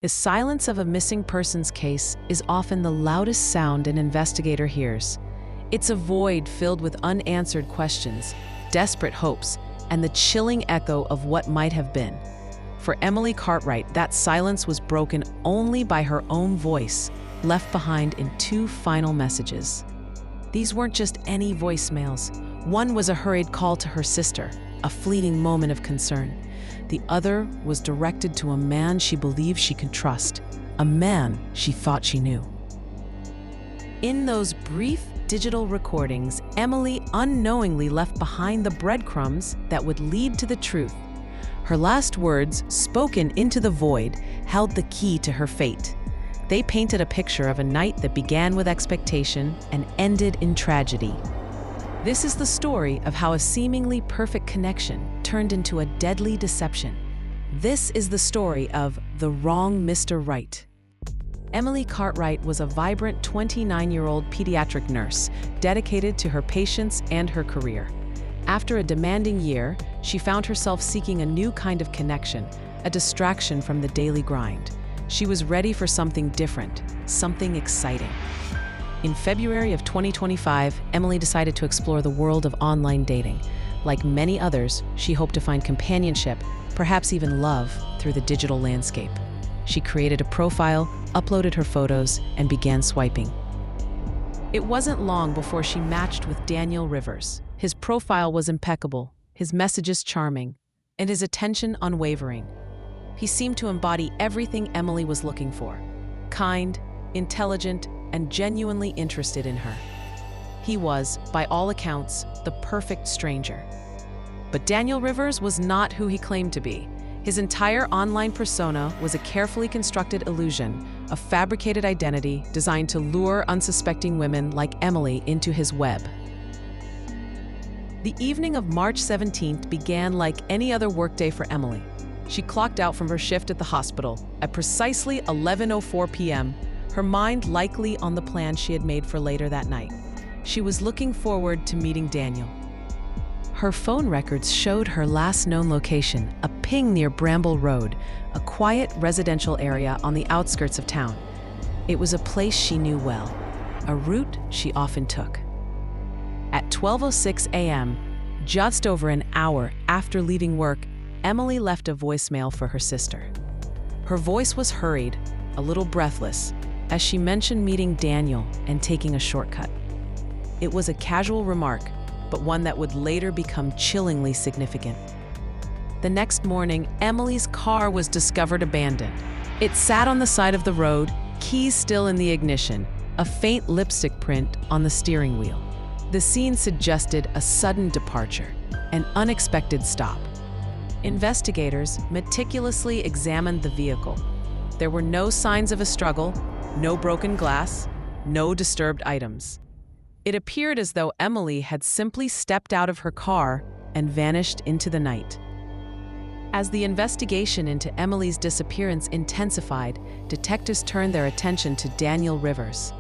The silence of a missing persons case is often the loudest sound an investigator hears. It's a void filled with unanswered questions, desperate hopes, and the chilling echo of what might have been. For Emily Cartwright, that silence was broken only by her own voice, left behind in two final messages. These weren't just any voicemails. One was a hurried call to her sister, a fleeting moment of concern. The other was directed to a man she believed she could trust, a man she thought she knew. In those brief digital recordings, Emily unknowingly left behind the breadcrumbs that would lead to the truth. Her last words, spoken into the void, held the key to her fate. They painted a picture of a night that began with expectation and ended in tragedy. This is the story of how a seemingly perfect connection turned into a deadly deception. This is the story of The Wrong Mr. Right. Emily Cartwright was a vibrant 29-year-old pediatric nurse, dedicated to her patients and her career. After a demanding year, she found herself seeking a new kind of connection, a distraction from the daily grind. She was ready for something different, something exciting. In February of 2025, Emily decided to explore the world of online dating. Like many others, she hoped to find companionship, perhaps even love, through the digital landscape. She created a profile, uploaded her photos, and began swiping. It wasn't long before she matched with Daniel Rivers. His profile was impeccable, his messages charming, and his attention unwavering. He seemed to embody everything Emily was looking for: kind, intelligent, and genuinely interested in her. He was, by all accounts, the perfect stranger. But Daniel Rivers was not who he claimed to be. His entire online persona was a carefully constructed illusion, a fabricated identity designed to lure unsuspecting women like Emily into his web. The evening of March 17th began like any other workday for Emily. She clocked out from her shift at the hospital at precisely 11:04 p.m., her mind likely on the plan she had made for later that night. She was looking forward to meeting Daniel. Her phone records showed her last known location, a ping near Bramble Road, a quiet residential area on the outskirts of town. It was a place she knew well, a route she often took. At 12:06 a.m., just over an hour after leaving work, Emily left a voicemail for her sister. Her voice was hurried, a little breathless, as she mentioned meeting Daniel and taking a shortcut. It was a casual remark, but one that would later become chillingly significant. The next morning, Emily's car was discovered abandoned. It sat on the side of the road, keys still in the ignition, a faint lipstick print on the steering wheel. The scene suggested a sudden departure, an unexpected stop. Investigators meticulously examined the vehicle. There were no signs of a struggle, no broken glass, no disturbed items. It appeared as though Emily had simply stepped out of her car and vanished into the night. As the investigation into Emily's disappearance intensified, detectives turned their attention to Daniel Rivers.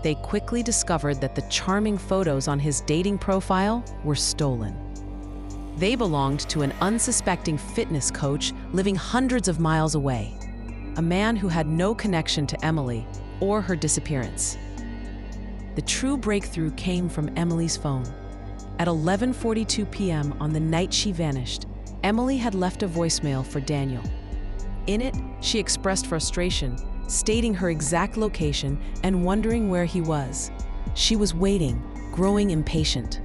They quickly discovered that the charming photos on his dating profile were stolen. They belonged to an unsuspecting fitness coach living hundreds of miles away, a man who had no connection to Emily or her disappearance. The true breakthrough came from Emily's phone. At 11:42 p.m. on the night she vanished, Emily had left a voicemail for Daniel. In it, she expressed frustration, stating her exact location and wondering where he was. She was waiting, growing impatient.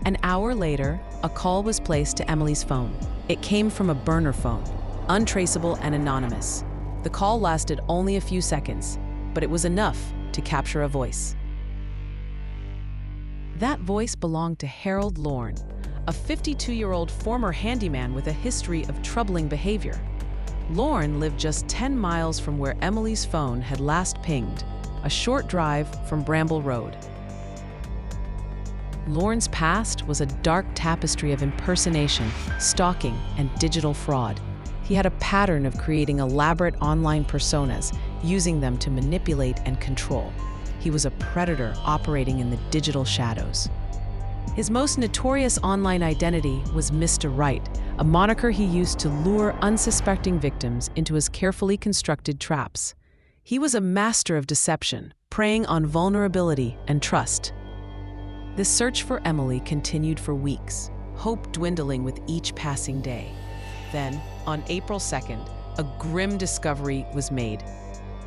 An hour later, a call was placed to Emily's phone. It came from a burner phone, untraceable and anonymous. The call lasted only a few seconds, but it was enough to capture a voice. That voice belonged to Harold Lorne, a 52-year-old former handyman with a history of troubling behavior. Lorne lived just 10 miles from where Emily's phone had last pinged, a short drive from Bramble Road. Lorne's past was a dark tapestry of impersonation, stalking, and digital fraud. He had a pattern of creating elaborate online personas, using them to manipulate and control. He was a predator operating in the digital shadows. His most notorious online identity was Mr. Right, a moniker he used to lure unsuspecting victims into his carefully constructed traps. He was a master of deception, preying on vulnerability and trust. The search for Emily continued for weeks, hope dwindling with each passing day. Then, on April 2nd, a grim discovery was made.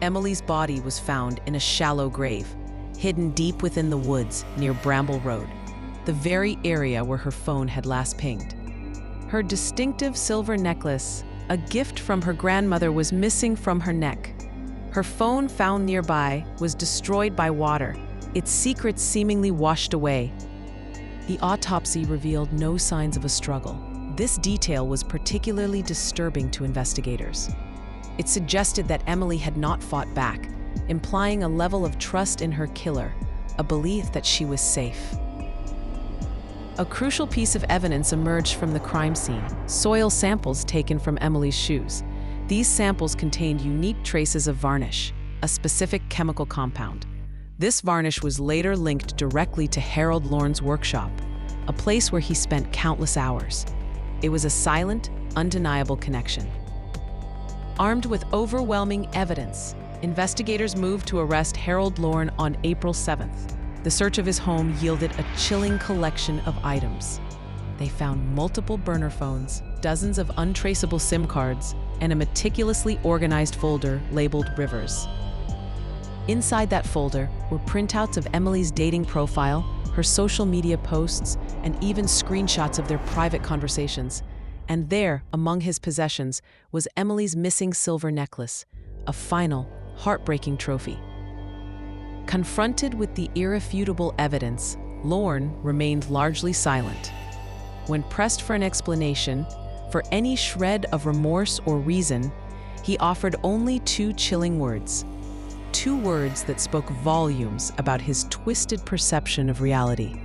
Emily's body was found in a shallow grave, hidden deep within the woods near Bramble Road, the very area where her phone had last pinged. Her distinctive silver necklace, a gift from her grandmother, was missing from her neck. Her phone, found nearby, was destroyed by water, its secrets seemingly washed away. The autopsy revealed no signs of a struggle. This detail was particularly disturbing to investigators. It suggested that Emily had not fought back, implying a level of trust in her killer, a belief that she was safe. A crucial piece of evidence emerged from the crime scene: soil samples taken from Emily's shoes. These samples contained unique traces of varnish, a specific chemical compound. This varnish was later linked directly to Harold Lorne's workshop, a place where he spent countless hours. It was a silent, undeniable connection. Armed with overwhelming evidence, investigators moved to arrest Harold Lorne on April 7th. The search of his home yielded a chilling collection of items. They found multiple burner phones, dozens of untraceable SIM cards, and a meticulously organized folder labeled Rivers. Inside that folder were printouts of Emily's dating profile, her social media posts, and even screenshots of their private conversations. And there, among his possessions, was Emily's missing silver necklace, a final, heartbreaking trophy. Confronted with the irrefutable evidence, Lorne remained largely silent. When pressed for an explanation, for any shred of remorse or reason, he offered only two chilling words. Two words that spoke volumes about his twisted perception of reality.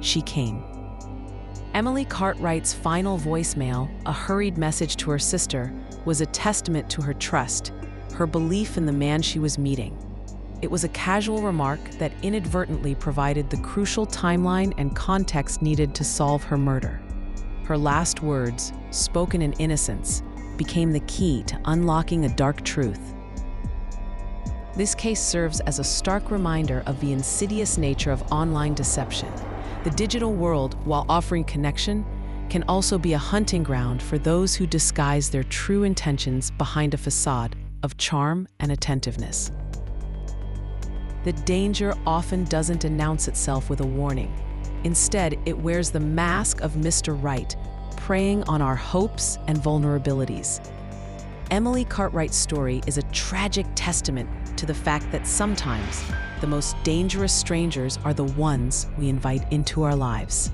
She came. Emily Cartwright's final voicemail, a hurried message to her sister, was a testament to her trust, her belief in the man she was meeting. It was a casual remark that inadvertently provided the crucial timeline and context needed to solve her murder. Her last words, spoken in innocence, became the key to unlocking a dark truth. This case serves as a stark reminder of the insidious nature of online deception. The digital world, while offering connection, can also be a hunting ground for those who disguise their true intentions behind a facade of charm and attentiveness. The danger often doesn't announce itself with a warning. Instead, it wears the mask of Mr. Right, preying on our hopes and vulnerabilities. Emily Cartwright's story is a tragic testament to the fact that sometimes the most dangerous strangers are the ones we invite into our lives.